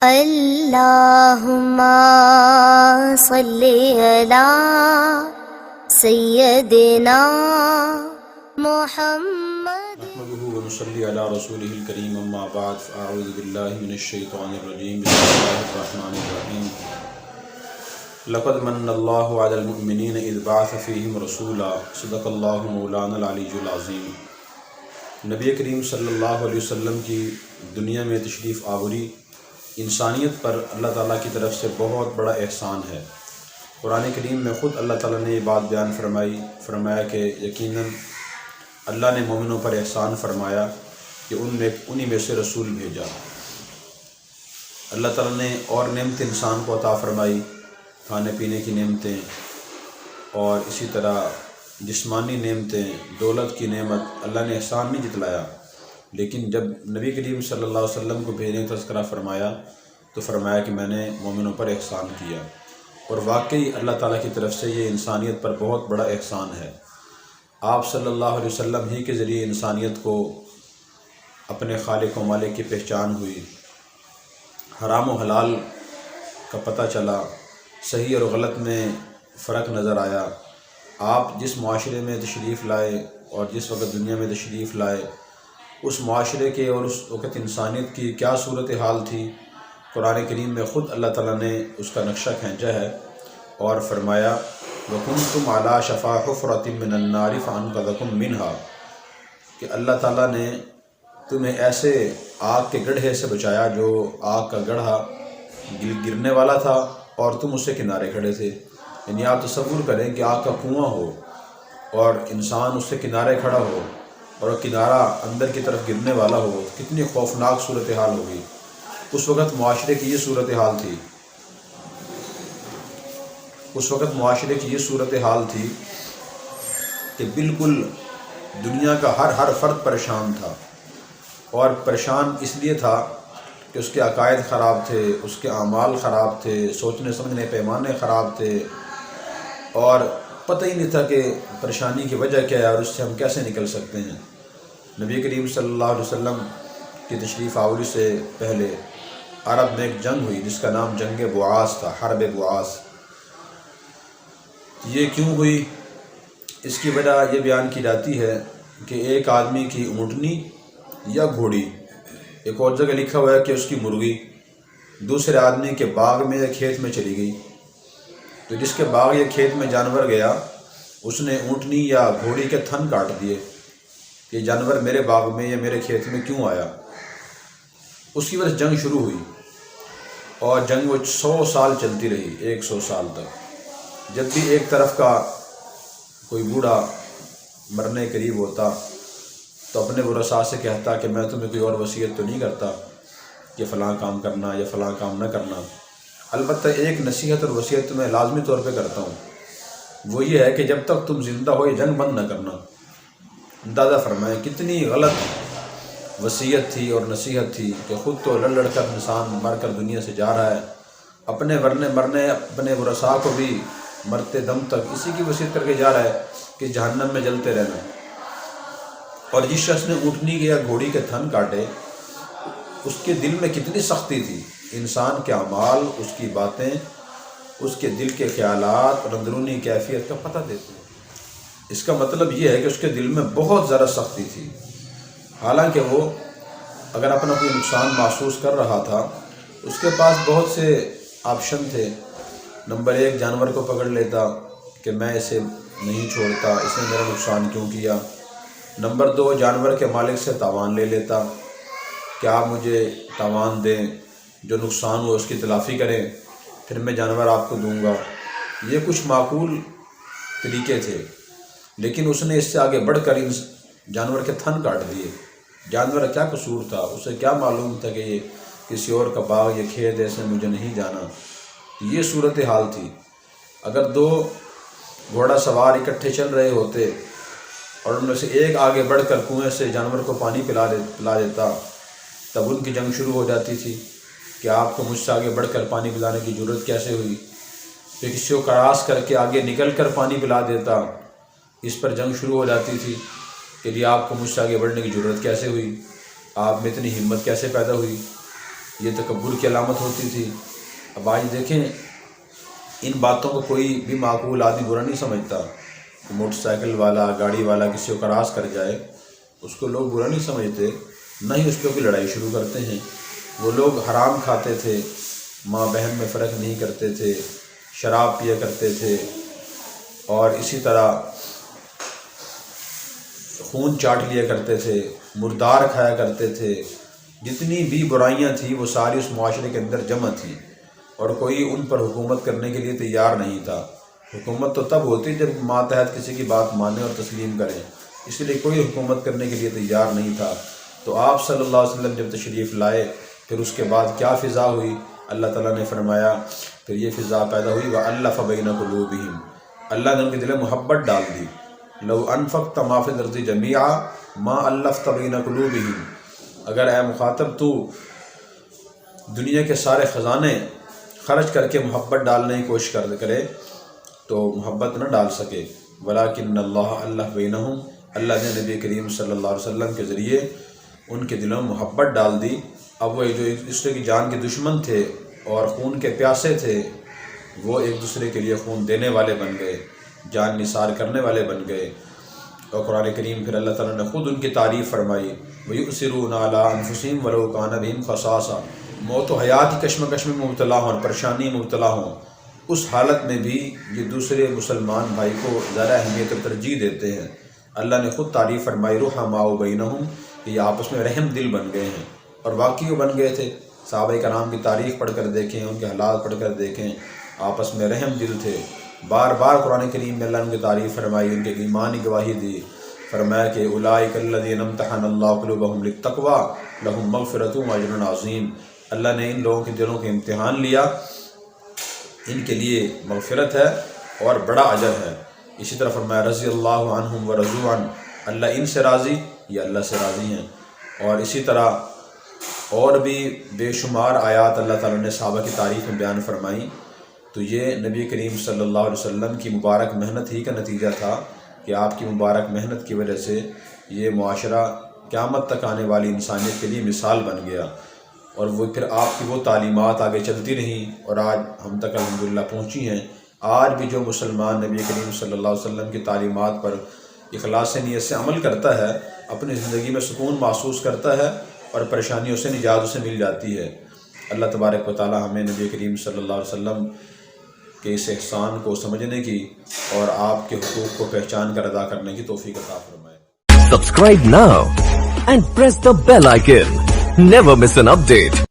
اللہم صلی علی سیدنا محمد نحمده ونصلي على رسوله الكريم اما بعد فاعوذ بالله من الشيطان الرجيم بسم الله الرحمن الرحيم لقد من الله على المؤمنين اذ بعث فيهم رسولا صدق الله مولانا العلی العظیم۔ نبی کریم صلی اللہ علیہ وسلم کی دنیا میں تشریف آوری انسانیت پر اللہ تعالیٰ کی طرف سے بہت بڑا احسان ہے۔ قرآن کریم میں خود اللہ تعالیٰ نے یہ بات بیان فرمایا کہ یقیناً اللہ نے مومنوں پر احسان فرمایا کہ انہی میں سے رسول بھیجا۔ اللہ تعالیٰ نے اور نعمتیں انسان کو عطا فرمائی، کھانے پینے کی نعمتیں، اور اسی طرح جسمانی نعمتیں، دولت کی نعمت۔ اللہ نے احسان نہیں جتلایا، لیکن جب نبی کریم صلی اللہ علیہ وسلم کو بھیجنے کا تذکرہ فرمایا تو فرمایا کہ میں نے مومنوں پر احسان کیا، اور واقعی اللہ تعالیٰ کی طرف سے یہ انسانیت پر بہت بڑا احسان ہے۔ آپ صلی اللہ علیہ وسلم ہی کے ذریعے انسانیت کو اپنے خالق و مالک کی پہچان ہوئی، حرام و حلال کا پتہ چلا، صحیح اور غلط میں فرق نظر آیا۔ آپ جس معاشرے میں تشریف لائے اور جس وقت دنیا میں تشریف لائے، اس معاشرے کے اور اس وقت انسانیت کی کیا صورتحال تھی، قرآن کریم میں خود اللہ تعالیٰ نے اس کا نقشہ کھینچا ہے اور فرمایا وَكُنْتُمْ عَلَىٰ شَفَا حُفْرَةٍ مِّنَ النَّارِ فَأَنْقَذَكُم مِّنْهَا، کہ اللہ تعالیٰ نے تمہیں ایسے آگ کے گڑھے سے بچایا جو آگ کا گڑھا گرنے والا تھا اور تم اس سے کنارے کھڑے تھے۔ یعنی آپ تصور کریں کہ آگ کا کنواں ہو اور انسان اس سے کنارے کھڑا ہو اور کنارہ اندر کی طرف گرنے والا ہو، کتنی خوفناک صورتحال ہوگی۔ اس وقت معاشرے کی یہ صورتحال تھی، کہ بالکل دنیا کا ہر فرد پریشان تھا، اور پریشان اس لیے تھا کہ اس کے عقائد خراب تھے، اس کے اعمال خراب تھے، سوچنے سمجھنے پیمانے خراب تھے، اور پتہ ہی نہیں تھا کہ پریشانی کی وجہ کیا ہے اور اس سے ہم کیسے نکل سکتے ہیں۔ نبی کریم صلی اللہ علیہ وسلم کی تشریف آوری سے پہلے عرب میں ایک جنگ ہوئی جس کا نام جنگ بعاث تھا، حرب بعاث۔ یہ کیوں ہوئی، اس کی وجہ یہ بیان کی جاتی ہے کہ ایک آدمی کی اونٹنی یا گھوڑی، ایک اور جگہ لکھا ہوا ہے کہ اس کی مرغی، دوسرے آدمی کے باغ میں یا کھیت میں چلی گئی، تو جس کے باغ یا کھیت میں جانور گیا اس نے اونٹنی یا گھوڑی کے تھن کاٹ دیے کہ جانور میرے باغ میں یا میرے کھیت میں کیوں آیا۔ اس کی وجہ سے جنگ شروع ہوئی، اور جنگ وہ 100 سال چلتی رہی، 100 سال تک۔ جب بھی ایک طرف کا کوئی بوڑھا مرنے قریب ہوتا تو اپنے ورثاء سے کہتا کہ میں تمہیں کوئی اور وصیت تو نہیں کرتا کہ فلاں کام کرنا یا فلاں کام نہ کرنا، البتہ ایک نصیحت اور وصیت میں لازمی طور پہ کرتا ہوں، وہ یہ ہے کہ جب تک تم زندہ ہو یہ جنگ بند نہ کرنا۔ اندازہ فرمائیں کتنی غلط وصیت تھی اور نصیحت تھی کہ خود تو لڑ کر انسان مر کر دنیا سے جا رہا ہے، اپنے مرنے اپنے ورثاء کو بھی مرتے دم تک اسی کی وصیت کر کے جا رہا ہے کہ جہنم میں جلتے رہنا۔ اور جس شخص نے اونٹنی کے یا گھوڑی کے تھن کاٹے، اس کے دل میں کتنی سختی تھی۔ انسان کے اعمال، اس کی باتیں، اس کے دل کے خیالات اور اندرونی کیفیت کا پتہ دیتے ہیں۔ اس کا مطلب یہ ہے کہ اس کے دل میں بہت زیادہ سختی تھی، حالانکہ وہ اگر اپنا کوئی نقصان محسوس کر رہا تھا، اس کے پاس بہت سے آپشن تھے۔ نمبر 1، جانور کو پکڑ لیتا کہ میں اسے نہیں چھوڑتا، اس نے میرا نقصان کیوں کیا۔ نمبر 2، جانور کے مالک سے تاوان لے لیتا کہ آپ مجھے تاوان دیں، جو نقصان ہو اس کی تلافی کریں، پھر میں جانور آپ کو دوں گا۔ یہ کچھ معقول طریقے تھے، لیکن اس نے اس سے آگے بڑھ کر جانور کے تھن کاٹ دیے۔ جانور کا کیا قصور تھا، اسے کیا معلوم تھا کہ یہ کسی اور کا باغ یا کھیت ایسے مجھے نہیں جانا۔ یہ صورتحال تھی۔ اگر 2 گھوڑا سوار اکٹھے چل رہے ہوتے اور ان میں سے ایک آگے بڑھ کر کنویں سے جانور کو پانی پلا دیتا، تب ان کی جنگ شروع ہو جاتی تھی کہ آپ کو مجھ سے آگے بڑھ کر پانی پلانے کی ضرورت کیسے ہوئی۔ پھر کسی کو کراس کر کے آگے نکل کر پانی پلا دیتا، اس پر جنگ شروع ہو جاتی تھی کہ جی آپ کو مجھ سے آگے بڑھنے کی ضرورت کیسے ہوئی، آپ میں اتنی ہمت کیسے پیدا ہوئی۔ یہ تکبر کی علامت ہوتی تھی۔ اب آج دیکھیں ان باتوں کو کوئی بھی معقول آدمی برا نہیں سمجھتا۔ موٹر سائیکل والا، گاڑی والا کسی کو کراس کر جائے اس کو لوگ برا نہیں سمجھتے، نہ ہی اس پہ کوئی لڑائی شروع کرتے ہیں۔ وہ لوگ حرام کھاتے تھے، ماں بہن میں فرق نہیں کرتے تھے، شراب پیا کرتے تھے، اور اسی طرح خون چاٹ لیا کرتے تھے، مردار کھایا کرتے تھے۔ جتنی بھی برائیاں تھیں وہ ساری اس معاشرے کے اندر جمع تھیں، اور کوئی ان پر حکومت کرنے کے لیے تیار نہیں تھا۔ حکومت تو تب ہوتی جب ماتحت کسی کی بات مانے اور تسلیم کرے، اس لیے کوئی حکومت کرنے کے لیے تیار نہیں تھا۔ تو آپ صلی اللہ علیہ وسلم جب تشریف لائے، پھر اس کے بعد کیا فضا ہوئی؟ اللہ تعالیٰ نے فرمایا پھر یہ فضا پیدا ہوئی وَأَلَّفَ بَيْنَ قُلُوبِهِمْ، اللہ نے ان کے دل میں محبت ڈال دی۔ لَوْ أَنفَقْتَ مَا فِي الْأَرْضِ جَمِيعًا مَا أَلَّفْتَ بَيْنَ قُلُوبِهِمْ، اگر اے مخاطب تو دنیا کے سارے خزانے خرچ کر کے محبت ڈالنے کی کوشش کرے تو محبت نہ ڈال سکے۔ وَلَكِنَّ اللَّهَ أَلَّفَ بَيْنَهُمْ، اللہ نے نبی کریم صلی اللہ علیہ وسلم کے ذریعے ان کے دلوں میں محبت ڈال دی۔ اب وہ جو ایک دوسرے کی جان کے دشمن تھے اور خون کے پیاسے تھے، وہ ایک دوسرے کے لیے خون دینے والے بن گئے، جان نثار کرنے والے بن گئے۔ اور قرآن کریم پھر اللہ تعالیٰ نے خود ان کی تعریف فرمائی وَيُؤْثِرُونَ عَلَىٰ أَنفُسِهِمْ وَلَوْ كَانَ بِهِمْ خَصَاصَةٌ، موت و حیات کی کشمکش میں مبتلا ہوں اور پریشانی میں مبتلا ہوں، اس حالت میں بھی یہ دوسرے مسلمان بھائی کو زیادہ اہمیت اور ترجیح دیتے ہیں۔ اللہ نے خود تعریف فرمائی رُحَمَاءُ بَيْنَهُمْ، کہ یہ آپس میں رحم دل بن گئے ہیں، اور واقعی وہ بن گئے تھے۔ صحابہ کرام کی تاریخ پڑھ کر دیکھیں، ان کے حالات پڑھ کر دیکھیں، آپس میں رحم دل تھے۔ بار بار قرآن کریم میں اللہ نے ان کی تعریف فرمائی، ان کے ایمان کی گواہی دی، فرمایا کہ اولئک الذین امتحن اللہ قلوبہم للتقوی لہم مغفرۃ واجر عظیم، اللہ نے ان لوگوں کے دلوں کے امتحان لیا، ان کے لیے مغفرت ہے اور بڑا اجر ہے۔ اسی طرح فرمایا رضی اللہ عنہم ورضوا عنہ، اللہ ان سے راضی، یہ اللہ سے راضی ہیں۔ اور اسی طرح اور بھی بے شمار آیات اللہ تعالیٰ نے صحابہ کی تعریف میں بیان فرمائی۔ تو یہ نبی کریم صلی اللہ علیہ وسلم کی مبارک محنت ہی کا نتیجہ تھا کہ آپ کی مبارک محنت کی وجہ سے یہ معاشرہ قیامت تک آنے والی انسانیت کے لیے مثال بن گیا، اور وہ پھر آپ کی وہ تعلیمات آگے چلتی رہیں اور آج ہم تک الحمدللہ پہنچی ہیں۔ آج بھی جو مسلمان نبی کریم صلی اللہ علیہ وسلم کی تعلیمات پر اخلاص نیت سے عمل کرتا ہے، اپنی زندگی میں سکون محسوس کرتا ہے اور پریشانیوں سے نجات اسے مل جاتی ہے۔ اللہ تبارک و تعالی ہمیں نبی کریم صلی اللہ علیہ وسلم کے اس احسان کو سمجھنے کی اور آپ کے حقوق کو پہچان کر ادا کرنے کی توفیق عطا فرمائے۔ Subscribe now and press the bell icon. Never miss an update.